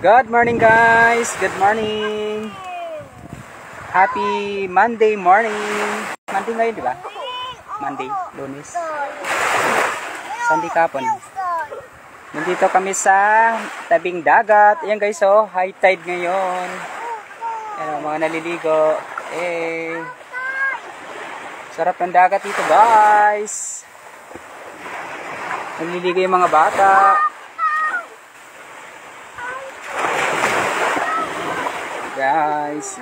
Good morning guys! Good morning! Happy Monday morning! Monday ngayon, di ba? Monday, Lunes. Sunday kapon. Nandito kami sa tabing dagat. Ayan guys, oh, high tide ngayon. Ayan, mga naliligo. Eh, sarap ng dagat dito guys. Naliligo yung mga bata. Guys,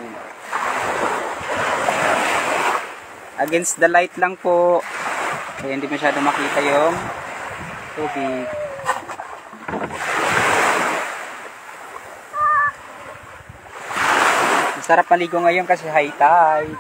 against the light lang po, kaya hindi masyado makita yung tubig. Masarap maligo ngayon kasi high tide.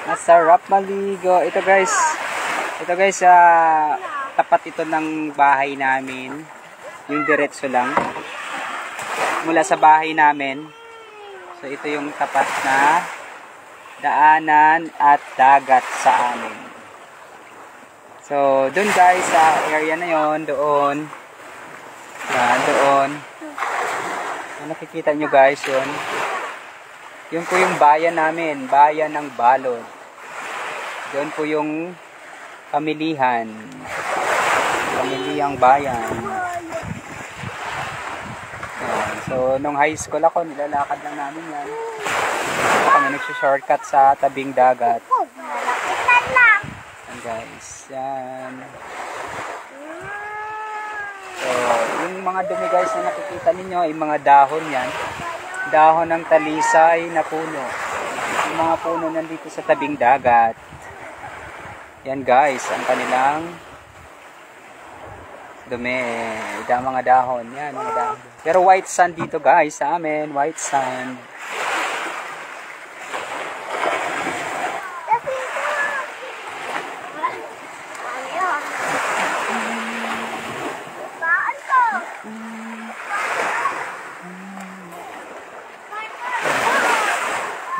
Masarap maligo. Ito guys, tapat ito ng bahay namin. Yung diretso lang mula sa bahay namin. So ito yung tapat na daanan at dagat sa amin. So doon guys, sa area na yon, doon. Yan, doon. Nakikita nyo guys yun. Yun po yung bayan namin, bayan ng Balod. Doon po yung pamilihang bayan. Ayan. So, nung high school ako, nilalakad lang namin yan. Kami nagsushortcut sa tabing dagat. Ayan guys, yan. So, yung mga dumi guys na nakikita ninyo, yung mga dahon yan. Dahon ng talisay na puno. Yung mga puno nandito sa tabing dagat. Yan guys, ang kanilang dumi. Mga dahon. Yan, mga dahon. Pero white sand dito guys sa amin. White sand.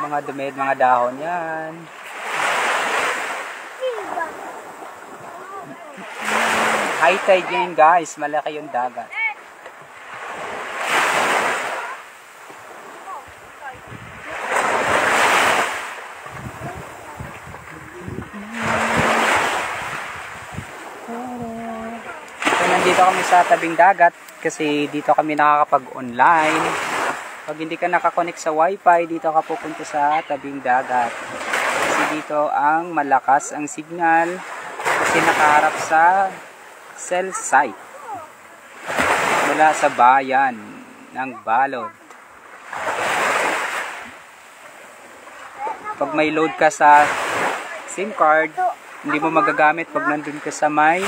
Mga dumi, mga dahon yan. High tide yan guys, malaki yung dagat. So nandito kami sa tabing dagat kasi dito kami nakakapag-online. Pag hindi ka nakakonect sa wifi, dito ka pupunta sa tabing dagat. Kasi dito ang malakas ang signal kasi nakaharap sa cell site mula sa bayan ng Balod. Pag may load ka sa SIM card, hindi mo magagamit pag nandun ka sa may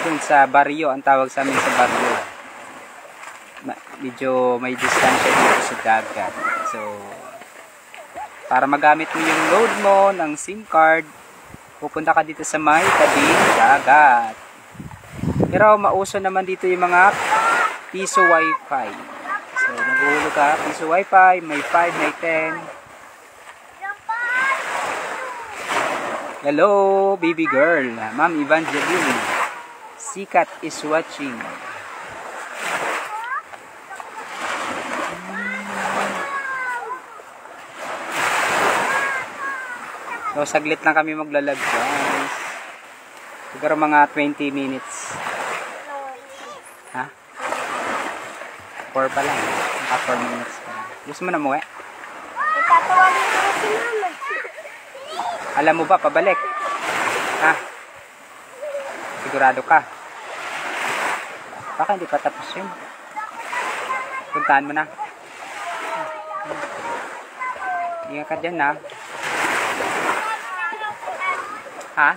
dun sa baryo, ang tawag sa amin sa baryo. Medyo may distansya dito sa dagat. So, para magamit mo yung load mo ng SIM card, pupunta ka dito sa may tabing dagat. Pero mauso naman dito yung mga piso wifi. So, maghuhulog ka, piso wifi, may 5, may 10. Hello, baby girl. Ma'am Evangeline. Sikat is watching. So, saglit lang kami maglalag guys. Siguro mga 20 minutes. Ha? 4 pa lang. Naka 4 minutes pa lang. Gusto mo na muwi? Itatawagin ko si mama. Alam mo ba, pabalik? Ha? Sigurado ka? Baka hindi pa tapos yun. Puntahan mo na. Ingat ka dyan ha. Ha?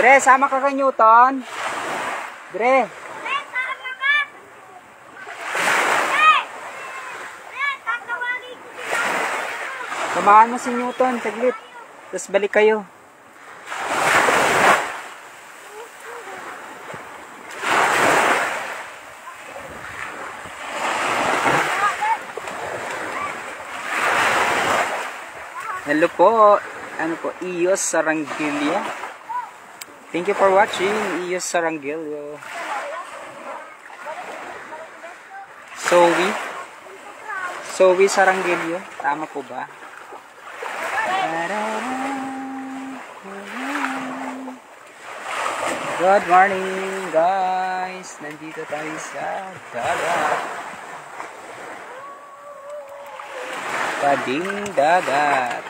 Dre, sama ka kay Newton. Dre. Samahan mo si Newton, saglit. Tapos balik kayo. Hello po. Ano po? Ios Sarangilio. Thank you for watching. Ios Sarangilio. Zoe Sarangilio. Tama po ba? Good morning, guys. Nandito tayo sa dagat. Tabing dagat.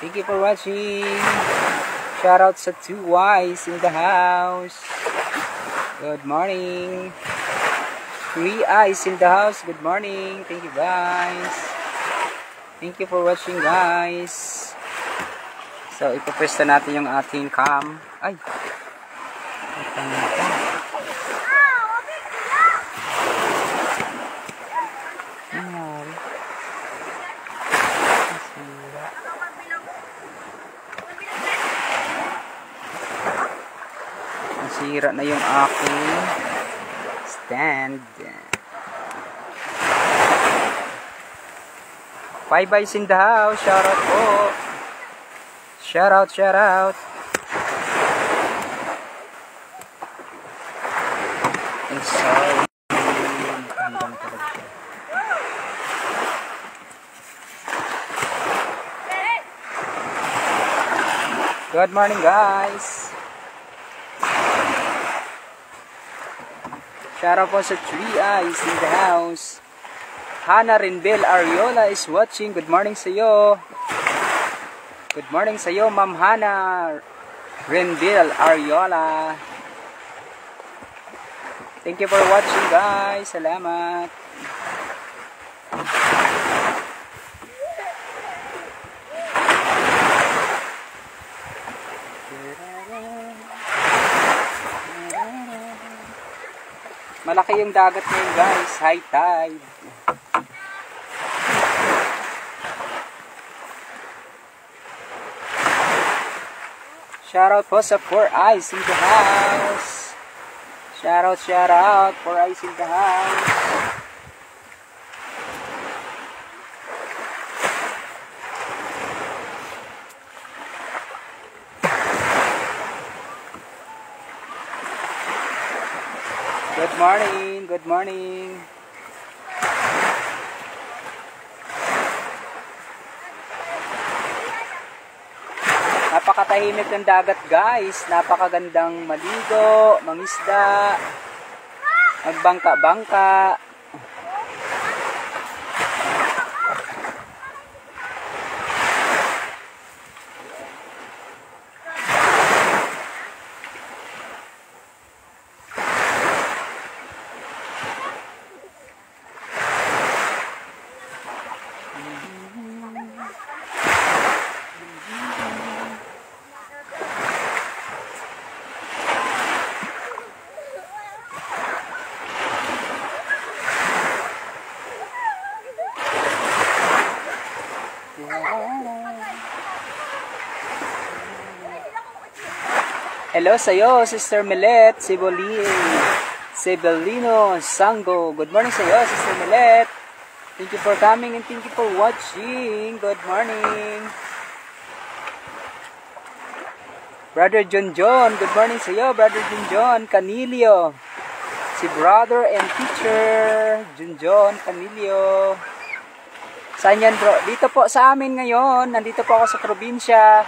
Thank you for watching. Shoutouts sa 2 Ys in the house. Good morning. 3 Ys in the house. Good morning. Thank you, guys. Thank you for watching, guys. So, ipapwesta natin yung ating cam. Ay! Nangyari? Nasira. Nasira na yung aking stand. 5 Ys in the house. Shoutout po. Shoutout, shoutout. I'm sorry. Good morning, guys. Shoutout po sa 3 Ys in the house. Hannah Renbel Ariola is watching. Good morning sa iyo. Good morning sa iyo, Ma'am Hannah Renbel Ariola. Thank you for watching, guys. Salamat. Malaki yung dagat ngayon, guys. High tide. Shoutout po sa 4 Ys in the house. Shoutout, 4 Ys in the house. Good morning, good morning. Napakatahimik ng dagat, guys. Napakagandang maligo, mangisda, magbangka-bangka. Hello sa'yo, Sister Milet Sebelino Sango. Good morning sa'yo, Sister Milet. Thank you for coming and thank you for watching. Good morning. Brother John, good morning sa'yo, Brother John Canilio. Si brother and teacher, John Canilio. Saan yan, bro? Dito po sa amin ngayon. Nandito po ako sa probinsya.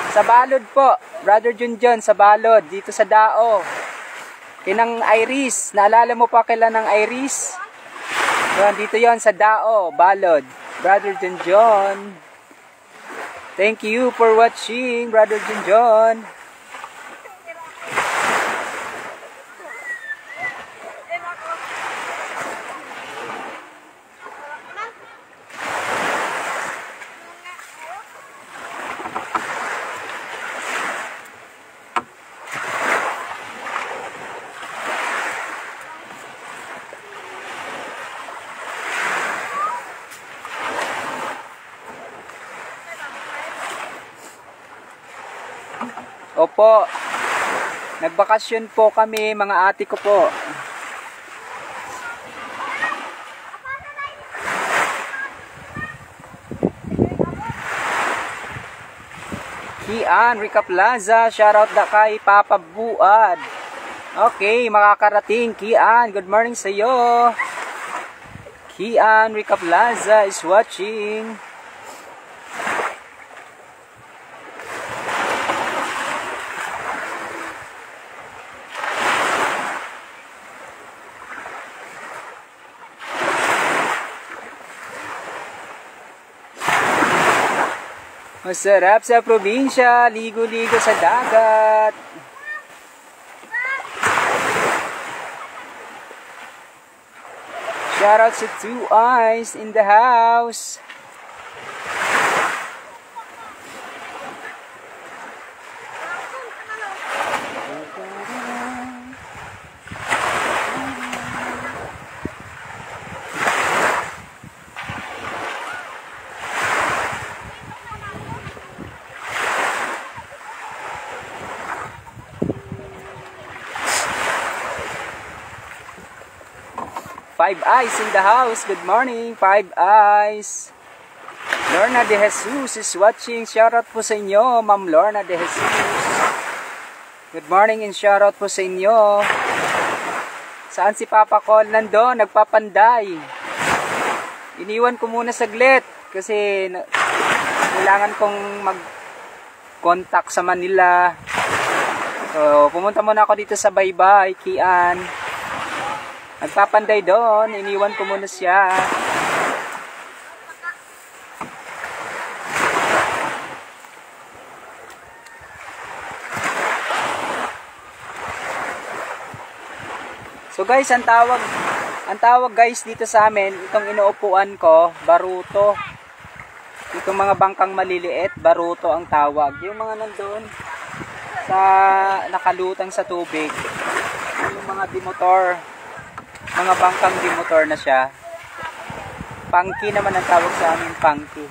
Sa Balod po, Brother Junjun, sa Balod, dito sa Dao. Kinang Iris, naalala mo pa kailan ng Iris? Yun, dito yon sa Dao, Balod. Brother Junjun. Thank you for watching, Brother Junjun. Opo. Nagbakasyon po kami, mga ate ko po. Kian, Rica Plaza, shoutout da kay Papa Buad. Okay, makakarating. Kian, good morning sa iyo. Kian, Rica Plaza is watching. Masarap sa probinsya, ligo-ligo sa dagat. Shoutout sa Two Eyes in the house. Five Eyes in the house. Good morning, Five Eyes. Lorna de Jesus is watching. Shoutout po sa inyo, Ma'am Lorna de Jesus. Good morning and shoutout po sa inyo. Saan si Papa Col? Nandun, nagpapanday. Iniwan ko muna saglit kasi kailangan kong mag-contact sa Manila. So, pumunta muna ako dito sa Baybay, Kian. Nagpapanday doon, iniwan ko muna siya. So guys, ang tawag guys dito sa amin, itong inuupuan ko, baruto. Itong mga bangkang maliliit, baruto ang tawag. Yung mga nandun sa nakalutang sa tubig, yung mga dimotor. Mga bangkang dimotor na siya. Pangki naman ang tawag sa amin, pangki.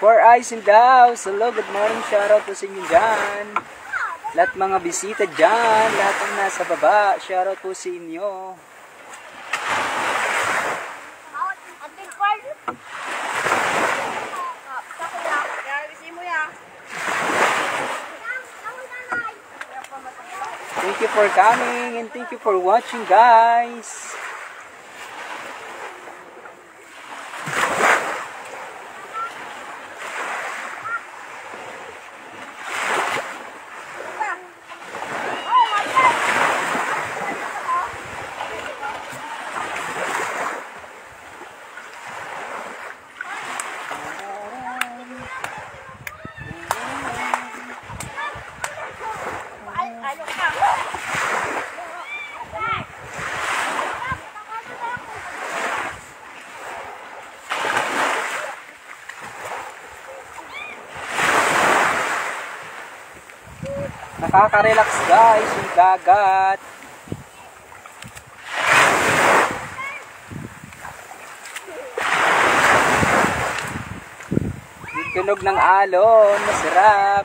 Four Eyes in the house. Hello, good morning. Shoutout po sa inyo dyan. Lahat mga bisita dyan. Lahat ang nasa baba. Shoutout po sa inyo. Thank you for coming and thank you for watching, guys. Nakaka-relax guys yung dagat. Yung tunog ng alon, masarap.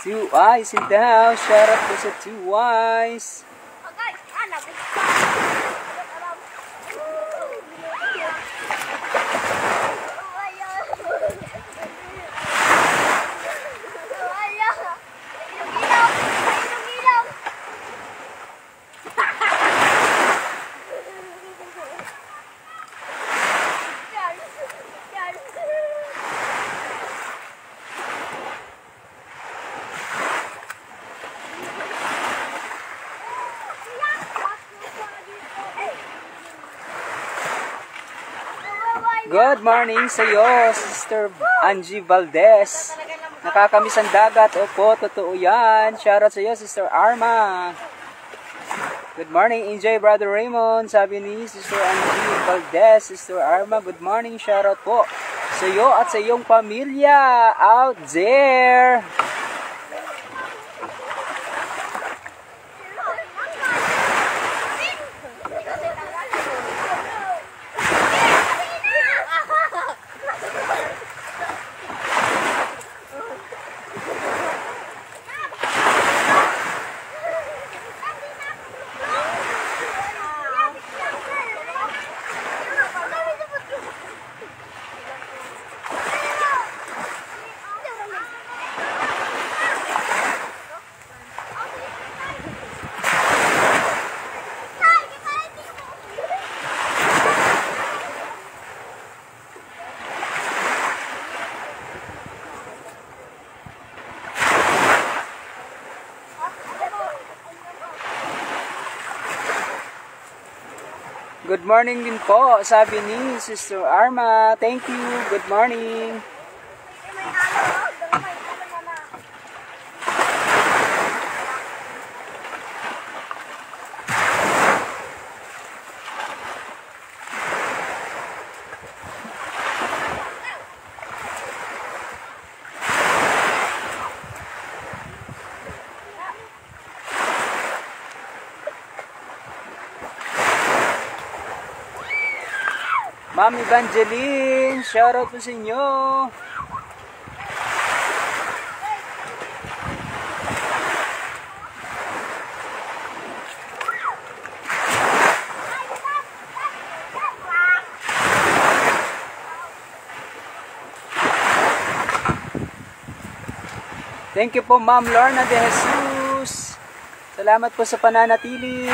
Two Eyes in the house. Shout out po sa Two Eyes. Oh guys, Good morning sa iyo, Sister Angie Valdez. Nakakamiss ang dagat. Opo, totoo yan. Shoutout sa iyo, Sister Arma. Good morning, enjoy Brother Raymond. Sabi ni Sister Angie Valdez. Sister Arma, good morning. Shoutout po sa iyo at sa iyong pamilya out there. Good morning din po, sabi ni Sister Arma. Thank you. Good morning. Ma'am Evangeline, shoutout po sa inyo. Thank you po Ma'am Lorna de Jesus. Salamat po sa pananatili.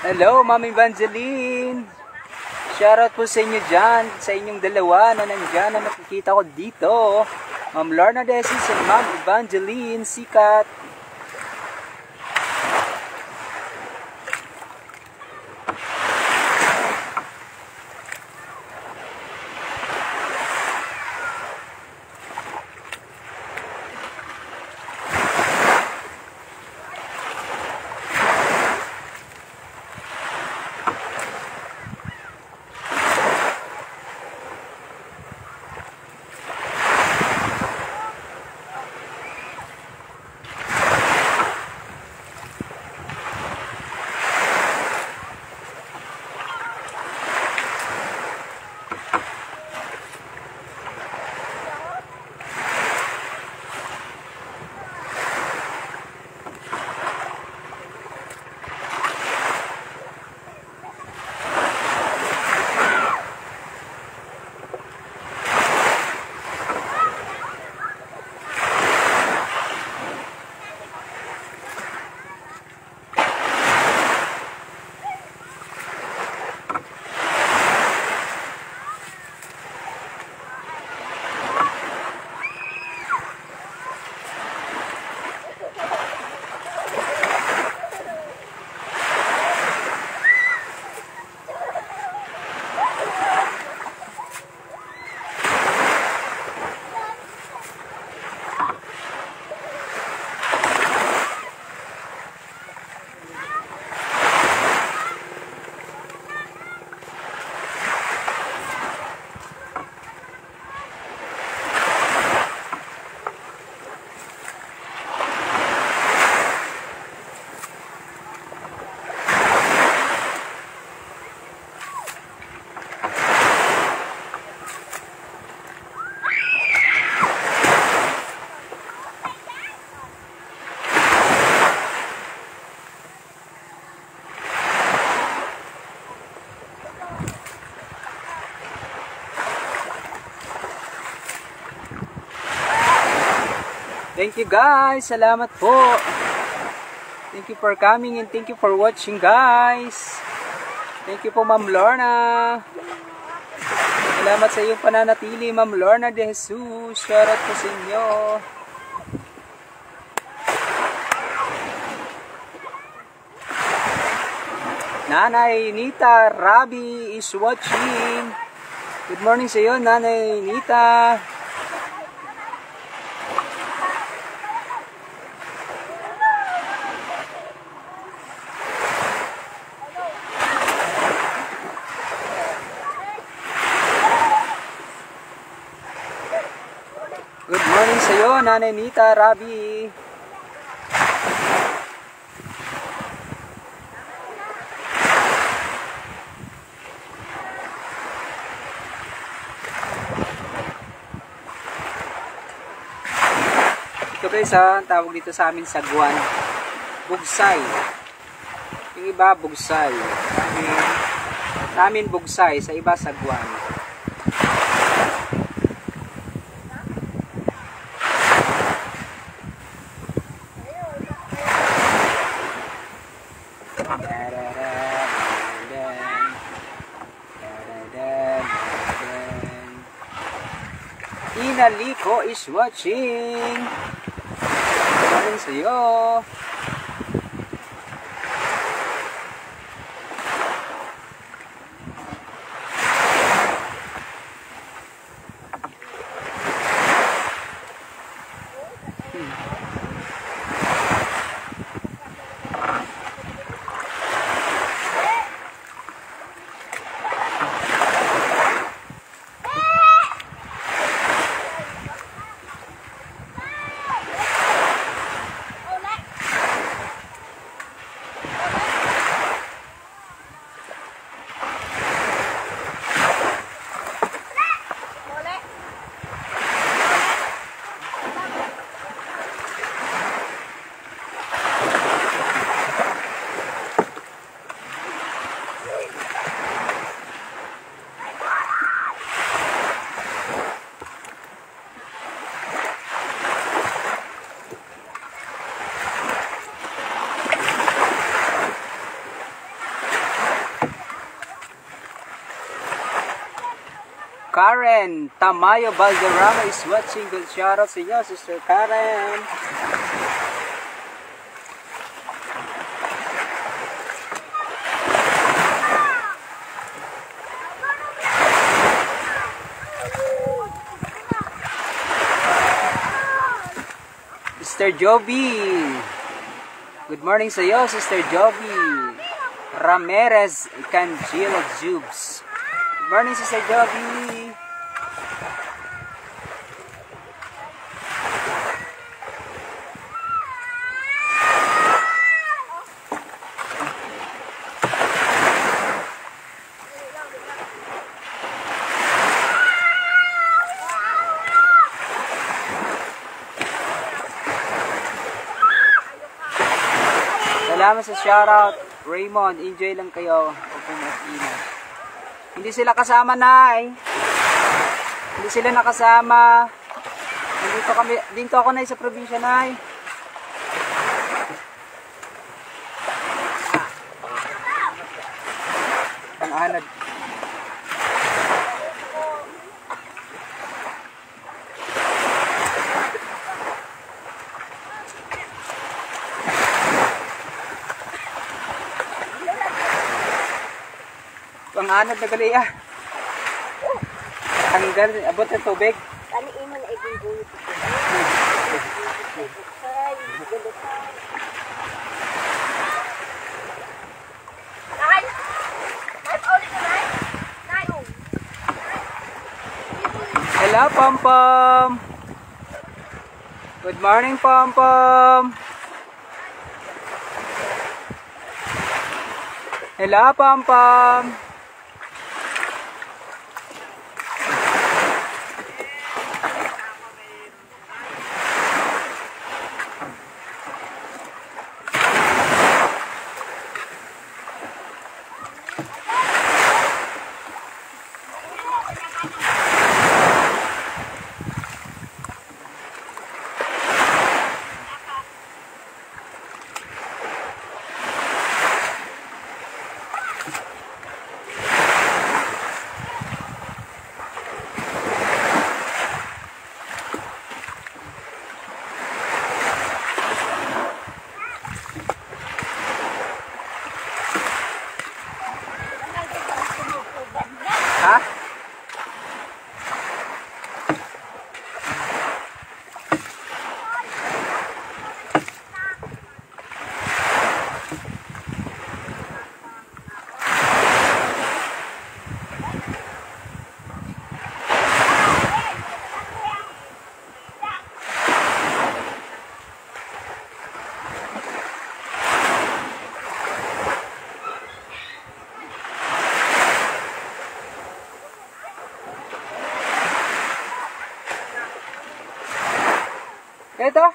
Hello, Ma'am Evangeline. Shoutout po sa inyo dyan, sa inyong dalawa na nandyan na nakikita ko dito. Ma'am Lorna Desis and Ma'am Evangeline Sikat. Thank you guys. Salamat po. Thank you for coming and thank you for watching guys. Thank you po Ma'am Lorna. Salamat sa iyong pananatili Ma'am Lorna de Jesus. Shoutout po sa inyo. Nanay Nita Rabi is watching. Good morning sa iyo Nanay Nita. Good morning sa iyo, Nanay Nita Rabi. Ito guys ang tawag dito sa amin sagwan. Bugsay. Yung iba bugsay. Sa amin bugsay, sa iba sagwan. Inaliko is watching. Morning sa iyo. Karen Tamayo Valderrama is watching. Good shoutout sa iyo, Sister Karen. Sister Joby. Good morning sa iyo, Sister Joby. Ramirez Canjila Jubes. Good morning, Sister Joby. Salamat sa shoutout, Raymond. Enjoy lang kayo. Hindi sila kasama, Nay. Hindi sila nakasama. Dito ako na sa probinsya, Nay. Pang-anad. Pang-anad na gali ah. Tanggal, abot ng tubig. Kaniin mo na ibig-bulit ito. Nay! Nay, paulit na, Nay! Nay, oh! Hello, Pom Pom! Good morning, Pom Pom! Hello, Pom Pom! Ito.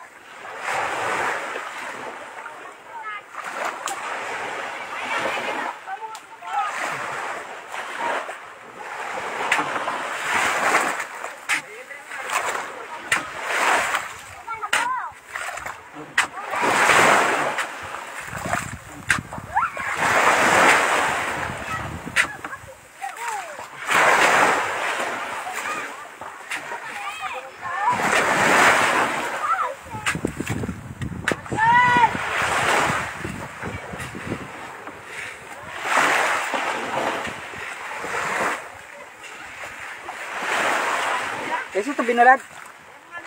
Kasi ito binalad.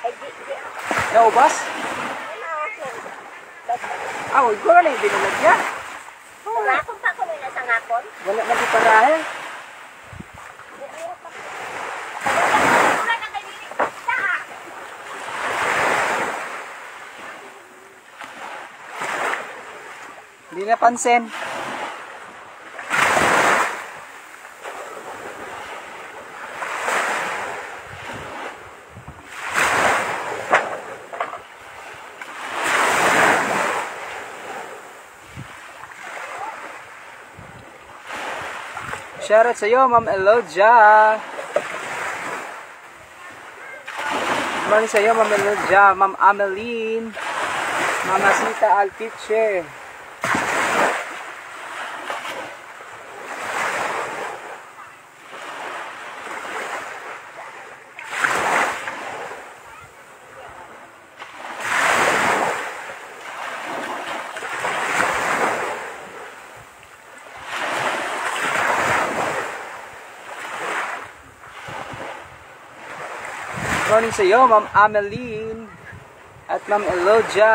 Ay, di. Naubas? Ah, huwag ko na yung binalad niya. Ngakon pa ko nila sa ngakon. Wala na di parahe. Wala na kayo nila. Saan? Hindi napansin. Shoutout sa iyo, Ma'am Elodia. Good morning sa iyo, Ma'am Elodia, Ma'am Ameline, Mama Sita Alpiche. Good morning sa iyo, Ma'am Ameline at Ma'am Elodia.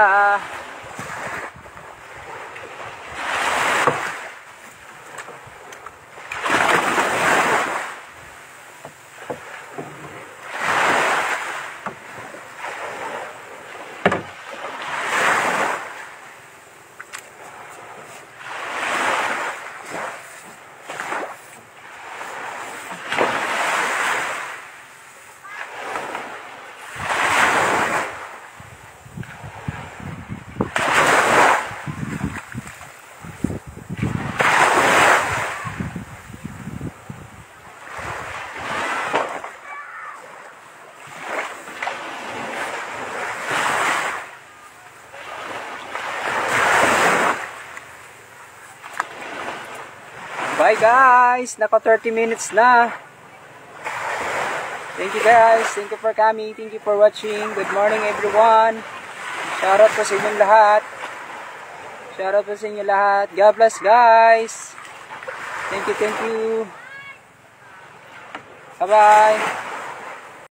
Bye guys! Naka 30 minutes na. Thank you guys. Thank you for coming. Thank you for watching. Good morning everyone. Shoutout po sa inyong lahat. Shoutout po sa inyong lahat. God bless guys. Thank you, thank you. Bye bye.